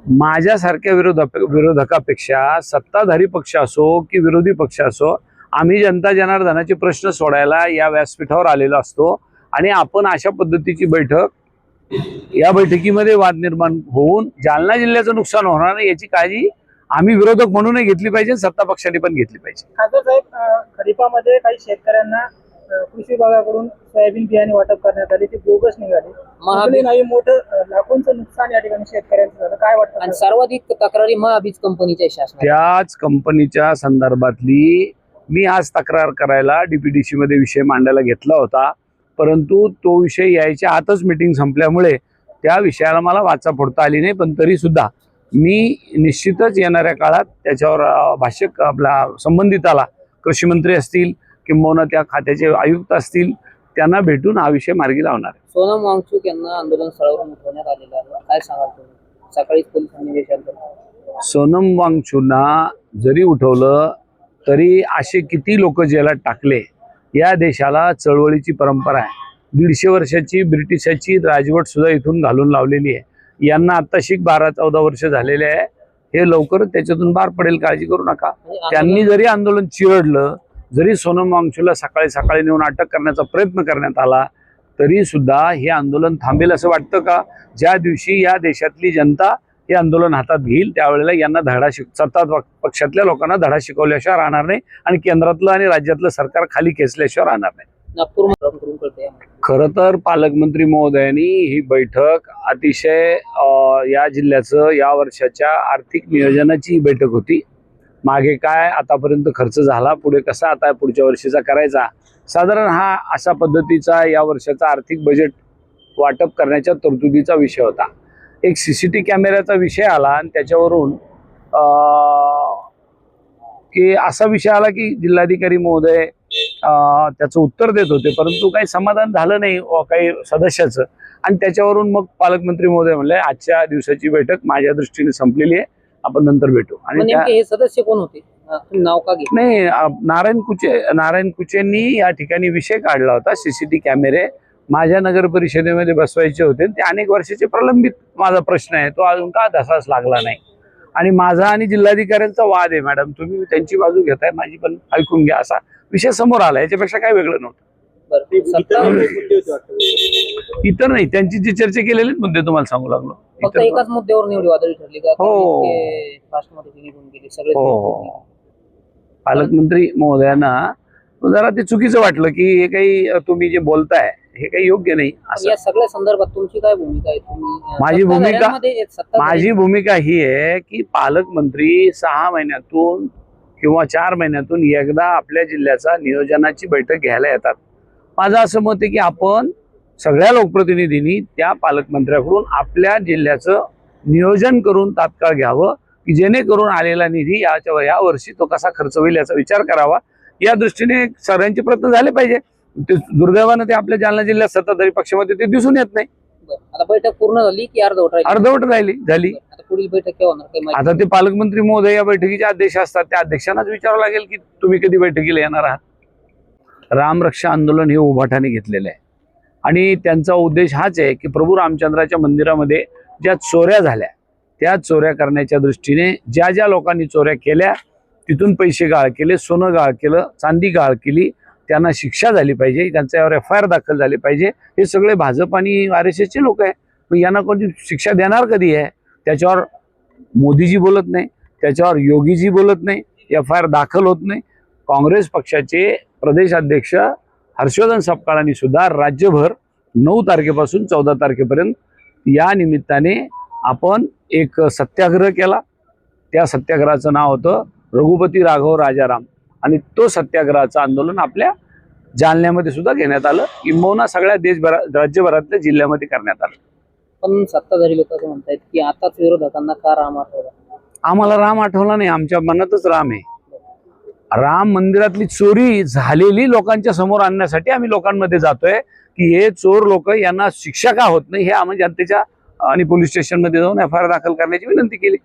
माझ्यासारख्या विरोधकापेक्षा सत्ताधारी पक्ष असो की विरोधी पक्ष असो, आम्ही जनता जनार्दनाचे प्रश्न सोडायला या व्यासपीठावर आलेलो असतो आणि आपण अशा पद्धतीची बैठक, या बैठकीमध्ये वाद निर्माण होऊन जालना जिल्ह्याचं नुकसान होणार नाही याची काळजी आम्ही विरोधक म्हणूनही घेतली पाहिजे, सत्ता पक्षाने पण घेतली पाहिजे. खासदार साहेब, खरीपामध्ये काही शेतकऱ्यांना कृषी विभागाकडून सोयाबीन बियाणे वाटप करण्यात आले, ते बोगस निघाले. नाही मोठं लाखोंचं नुकसान या ठिकाणी शेतकऱ्यांचं झालं. काय वाटतं? आणि सर्वाधिक तक्रारी महाबीज कंपनीच्या शासनात. त्याच कंपनीच्या संदर्भातली मी आज तक्रार करायला डीपीडीसी मध्ये विषय मांडायला घेतला होता, परंतु तो विषय यायच्या आतच मीटिंग संपल्यामुळे त्या विषयाला मला वाचा फोडता आली नाही. पण तरी सुद्धा मी निश्चितच येणाऱ्या काळात त्याच्यावर भाष्य आपला संबंधिताला, कृषी मंत्री असतील किंबहुना त्या खात्याचे आयुक्त असतील, त्यांना भेटून हा विषय मार्गी लावणार आहे. सोनम वांगचुक यांना आंदोलन स्थळावरून उठवण्यात आलेलं आहे, काय सांगाल तुम्ही? सकाळीच पोलिसांनी निवेदन. सोनम वांगचुकना जरी उठवलं तरी असे किती लोक जेलात टाकले. या देशाला चळवळीची परंपरा आहे. 150 वर्षाची ब्रिटिशाची राजवट सुद्धा इथून घालून लावलेली आहे. यांना आत्ताशी 12-14 वर्ष झालेले आहे. हे लवकरच त्याच्यातून बाहेर पडेल, काळजी करू नका. त्यांनी जरी आंदोलन चिरडलं, जरी सोनम वांगचुकला सकाळी नेऊन अटक करण्याचा प्रयत्न करण्यात आला, तरी सुद्धा हे आंदोलन थांबेल असं वाटतं का? ज्या दिवशी या देशातली जनता हे आंदोलन हातात घेईल त्यावेळेला यांना सत्ता पक्षातल्या लोकांना धडा शिकवल्याशिवाय राहणार नाही आणि केंद्रातलं आणि राज्यातलं सरकार खाली खेचल्याशिवाय राहणार नाही. खरं तर पालकमंत्री महोदयांनी ही बैठक अतिशय या जिल्ह्याचं या वर्षाच्या आर्थिक नियोजनाची बैठक होती. मागे काय आतापर्यंत खर्च झाला, पुढे कसा आता पुढच्या वर्षीचा करायचा, साधारण हा अशा पद्धतीचा या वर्षाचा आर्थिक बजेट वाटप करण्याच्या तरतुदीचा विषय होता. एक सीसीटीव्ही कॅमेऱ्याचा विषय आला आणि त्याच्यावरून की असा विषय आला की जिल्हाधिकारी महोदय त्याचं उत्तर देत होते, परंतु काही समाधान झालं नाही काही सदस्याचं. आणि त्याच्यावरून मग पालकमंत्री महोदय म्हणले आजच्या दिवसाची बैठक माझ्या दृष्टीने संपलेली आहे, आपण नंतर भेटू. आणि हे सदस्य कोण होते, नाव का घेतलं? नाही, नारायण कुचेंनी या ठिकाणी विषय काढला होता. सीसीटीव्ही कॅमेरे माझ्या नगर परिषदेमध्ये बसवायचे होते. ते अनेक वर्षाचे प्रलंबित माझा प्रश्न आहे, तो अजून का धसास लागला नाही. आणि माझा आणि जिल्हाधिकाऱ्यांचा वाद आहे. मॅडम, तुम्ही त्यांची बाजू घेताय, माझी पण ऐकून घ्या. असा विषय समोर आला, याच्यापेक्षा काय वेगळं नव्हतं. इतर नाही, त्यांची जी चर्चा केलेलेच मुद्दे तुम्हाला सांगू लागलो. फक्त एकाच मुद्द्यावर निवडी वादळी ठरली का? हो, पालकमंत्री महोदयांना जरा ते चुकीचं वाटलं की हे काही तुम्ही जे बोलताय हे काही योग्य नाही. या सगळ्या संदर्भात तुमची काय भूमिका आहे? तुम्ही माझी भूमिका ही आहे की पालकमंत्री 6 महिन्यातून किंवा 4 महिन्यातून एकदा आपल्या जिल्ह्याचा नियोजनाची बैठक घ्यायला येतात. माझं असं मत आहे की आपण सगळ्या लोकप्रतिनिधींनी त्या पालकमंत्र्याकडून आपल्या जिल्ह्याचं नियोजन करून तात्काळ घ्यावं, की जेणेकरून आलेला निधी या वर्षी तो कसा खर्च होईल याचा विचार करावा. या दृष्टीने सर्वांचे प्रयत्न झाले पाहिजे. ते दुर्दैवानं ते आपल्या जालना जिल्ह्यात सत्ताधारी पक्षामध्ये ते दिसून येत नाही. आता बैठक पूर्ण झाली की अर्धवट झाली. आता पुढील बैठक केव्हा होणार? आता ते पालकमंत्री महोदय या बैठकीचे अध्यक्ष असतात, त्या अध्यक्षांनाच विचारावं लागेल की तुम्ही कधी बैठकीला येणार आहात. रामरक्षा आंदोलन हे उभाटाने घेतलेलं आहे आणि त्यांचा उद्देश हाच आहे की प्रभू रामचंद्राच्या मंदिरामध्ये ज्या चोऱ्या झाल्या त्या चोऱ्या करण्याच्या दृष्टीने ज्या लोकांनी चोऱ्या केल्या तिथून पैसे गाळ केले, सोनं गाळ केलं, चांदी गाळ केली, त्यांना शिक्षा झाली पाहिजे, त्यांच्यावर FIR दाखल झाली पाहिजे. हे सगळे भाजप आणि RSSचे लोक आहे. मग यांना कोणती शिक्षा देणार कधी आहे? त्याच्यावर मोदीजी बोलत नाही, त्याच्यावर योगीजी बोलत नाही, FIR दाखल होत नाही. काँग्रेस पक्षाचे प्रदेश अध्यक्ष हर्षवर्धन सपकाळांनी सुद्धा राज्यभर 9 तारखेपासून 14 तारखेपर्यंत या निमित्ताने आपण एक सत्याग्रह केला. त्या सत्याग्रहाचं नाव होतं रघुपती राघव राजाराम आणि तो सत्याग्रहाचं आंदोलन आपल्या जालन्यामध्ये सुद्धा घेण्यात आलं, किंबहुना सगळ्या राज्यभरातल्या जिल्ह्यामध्ये करण्यात आलं. पण सत्ताधारी लोक असं म्हणतात की आताच विरोधकांना का राम आठवला? आम्हाला राम आठवला नाही, आमच्या मनातच राम आहे. राम मंदिरातली चोरी झालेली लोकांच्या समोर आणण्यासाठी आम्ही लोकांमध्ये जातोय की हे चोर लोक यांना शिक्षा का होत नाही हे आम्ही जनतेच्या आणि पोलीस स्टेशनमध्ये जाऊन FIR दाखल करण्याची विनंती केली.